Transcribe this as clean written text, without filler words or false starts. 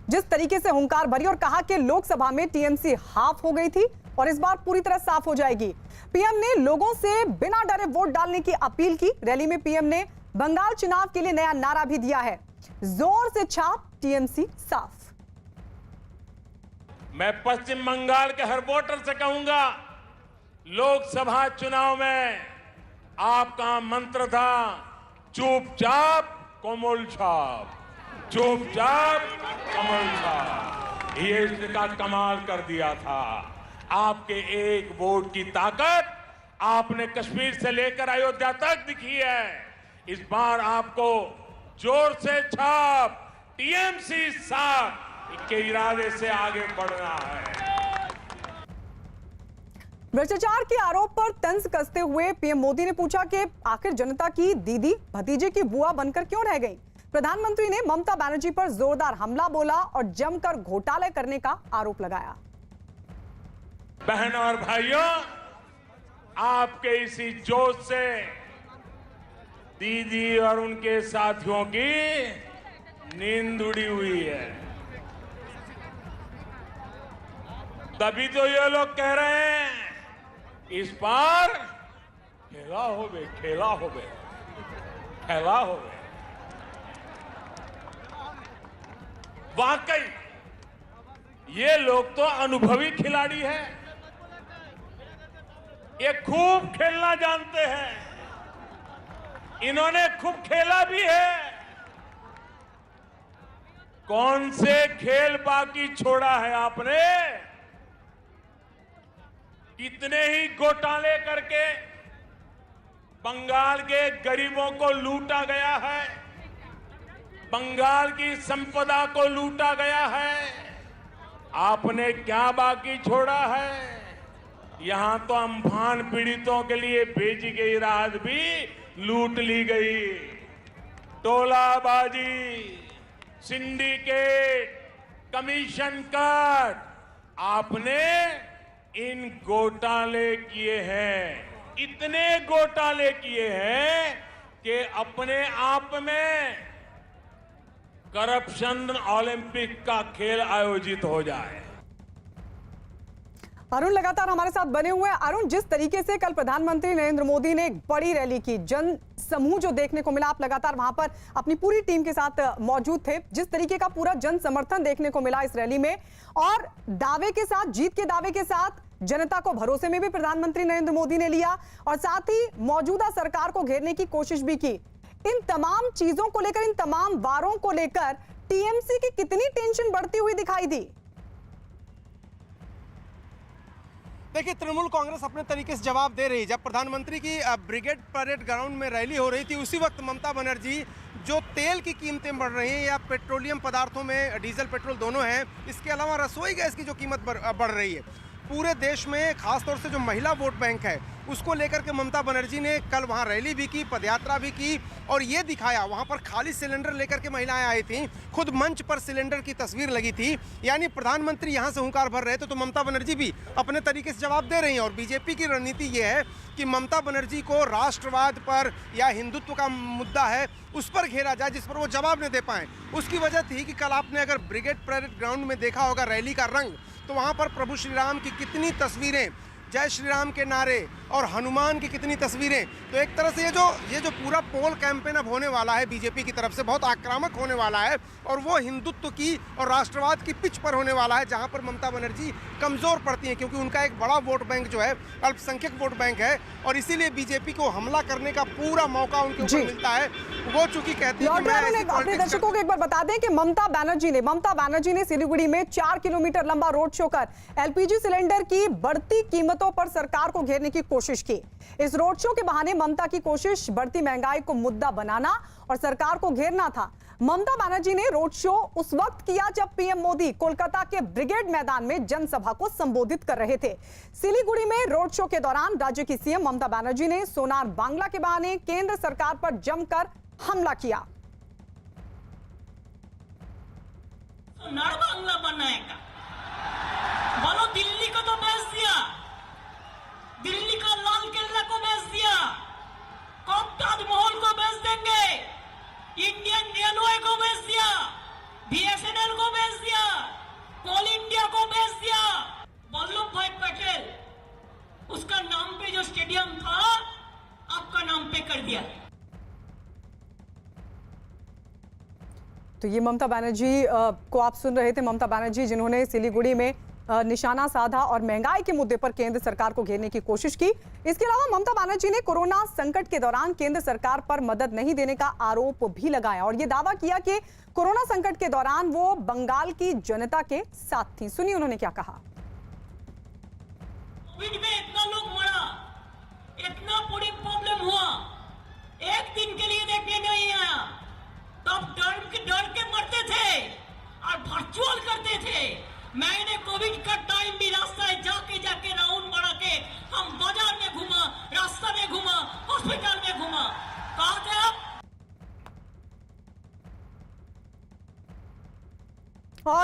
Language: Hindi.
जिस तरीके से हुंकार भरी और कहा कि लोकसभा में टीएमसी हाफ हो गई थी और इस बार पूरी तरह साफ हो जाएगी। पीएम ने लोगों से बिना डरे वोट डालने की अपील की। रैली में पीएम ने बंगाल चुनाव के लिए नया नारा भी दिया है, जोर से छाप टीएमसी साफ। मैं पश्चिम बंगाल के हर वोटर से कहूंगा, लोकसभा चुनाव में आपका मंत्र था चुपचाप कोमल छाप, चुपचाप कमल छाप। ये इसका कमाल कर दिया था। आपके एक वोट की ताकत आपने कश्मीर से लेकर अयोध्या तक दिखी है। इस बार आपको जोर से छाप टीएमसी साफ के इरादे से आगे बढ़ना है। भ्रष्टाचार के आरोप पर तंज कसते हुए पीएम मोदी ने पूछा कि आखिर जनता की दीदी भतीजे की बुआ बनकर क्यों रह गई। प्रधानमंत्री ने ममता बनर्जी पर जोरदार हमला बोला और जमकर घोटाले करने का आरोप लगाया। बहनों और भाइयों, आपके इसी जोश से दीदी और उनके साथियों की नींद उड़ी हुई है। तभी तो ये लोग कह रहे हैं इस बार खेला होवे, खेला होवे, खेला होवे। वाकई ये लोग तो अनुभवी खिलाड़ी हैं, ये खूब खेलना जानते हैं, इन्होंने खूब खेला भी है। कौन से खेल बाकी छोड़ा है आपने? कितने ही घोटाले करके बंगाल के गरीबों को लूटा गया है, बंगाल की संपदा को लूटा गया है। आपने क्या बाकी छोड़ा है? यहां तो अम्फान पीड़ितों के लिए भेजी गई राहत भी लूट ली गई। टोलाबाजी, सिंडिकेट, कमीशन कट, आपने इन घोटाले किए हैं, इतने घोटाले किए हैं कि अपने आप में करप्शन ओलंपिक का खेल आयोजित हो जाए। अरुण लगातार हमारे साथ बने हुए हैं। अरुण, जिस तरीके से कल प्रधानमंत्री नरेंद्र मोदी ने एक बड़ी रैली की, जन समूह जो देखने को मिला, आप लगातार वहां पर अपनी पूरी टीम के साथ मौजूद थे, जिस तरीके का पूरा जन समर्थन देखने को मिला इस रैली में, और दावे के साथ, जीत के दावे के साथ जनता को भरोसे में भी प्रधानमंत्री नरेंद्र मोदी ने लिया और साथ ही मौजूदा सरकार को घेरने की कोशिश भी की। इन तमाम चीजों को लेकर, इन तमाम वारों को लेकर टीएमसी की कितनी टेंशन बढ़ती हुई दिखाई दी? देखिए, तृणमूल कांग्रेस अपने तरीके से जवाब दे रही है। जब प्रधानमंत्री की ब्रिगेड परेड ग्राउंड में रैली हो रही थी, उसी वक्त ममता बनर्जी जो तेल की कीमतें बढ़ रही हैं या पेट्रोलियम पदार्थों में डीजल पेट्रोल दोनों हैं, इसके अलावा रसोई गैस की जो कीमत बढ़ रही है, पूरे देश में खासतौर से जो महिला वोट बैंक है उसको लेकर के ममता बनर्जी ने कल वहां रैली भी की, पदयात्रा भी की और ये दिखाया। वहां पर खाली सिलेंडर लेकर के महिलाएं आई थीं, खुद मंच पर सिलेंडर की तस्वीर लगी थी। यानी प्रधानमंत्री यहां से हुंकार भर रहे थे तो ममता बनर्जी भी अपने तरीके से जवाब दे रही हैं। और बीजेपी की रणनीति ये है कि ममता बनर्जी को राष्ट्रवाद पर या हिंदुत्व का मुद्दा है उस पर घेरा जाए, जिस पर वो जवाब नहीं दे पाए। उसकी वजह थी कि कल आपने अगर ब्रिगेड परेड ग्राउंड में देखा होगा रैली का रंग, तो वहां पर प्रभु श्री राम की कितनी तस्वीरें, जय श्री राम के नारे और हनुमान की कितनी तस्वीरें। तो एक तरह से ये जो पूरा पोल कैंपेन अब होने वाला है बीजेपी की तरफ से, बहुत आक्रामक होने वाला है और वो हिंदुत्व की और राष्ट्रवाद की पिच पर होने वाला है, जहां पर ममता बनर्जी कमजोर पड़ती हैं, क्योंकि उनका एक बड़ा वोट बैंक जो है अल्पसंख्यक वोट बैंक है और इसीलिए बीजेपी को हमला करने का पूरा मौका उनके ऊपर मिलता है। वो चूंकि कहती है अपने दर्शकों को एक बार बता दें कि ममता बनर्जी ने सिलीगुड़ी में 4 किलोमीटर लंबा रोड शो कर एलपीजी सिलेंडर की बढ़ती कीमतों पर सरकार को घेरने की कोशिश की। इस रोड शो के बहाने ममता की कोशिश बढ़ती महंगाई को मुद्दा बनाना और सरकार को घेरना था। ममता बनर्जी ने रोड शो उस वक्त किया जब पीएम मोदी कोलकाता के ब्रिगेड मैदान में जनसभा को संबोधित कर रहे थे। सिलीगुड़ी में रोड शो के दौरान राज्य की सीएम ममता बनर्जी ने सोनार बांग्ला के बहाने केंद्र सरकार पर जमकर हमला किया। सोनार बांग्ला बनाएगा, बोलो दिल्ली को तो बेच दिया, दिल्ली का लाल किला को बेच दिया, कब ताजमहल को बेच देंगे, इंडियन रेलवे को बेच दिया, बीएसएनएल को बेच दिया, तो ये ममता बनर्जी को आप सुन रहे थे। ममता बनर्जी जिन्होंने सिलीगुड़ी में निशाना साधा और महंगाई के मुद्दे पर केंद्र सरकार को घेरने की कोशिश की। इसके अलावा ममता बनर्जी ने कोरोना संकट के दौरान केंद्र सरकार पर मदद नहीं देने का आरोप भी लगाया और ये दावा किया कि कोरोना संकट के दौरान वो बंगाल की जनता के साथ थी। सुनिए उन्होंने क्या कहा। कोविड में इतना लोग मरा, इतना बड़ी प्रॉब्लम हुआ, एक दिन के लिए देखने नहीं आया। तब डर के मरते थे और वर्चुअल करते थे। मैंने कोविड का टाइम मिला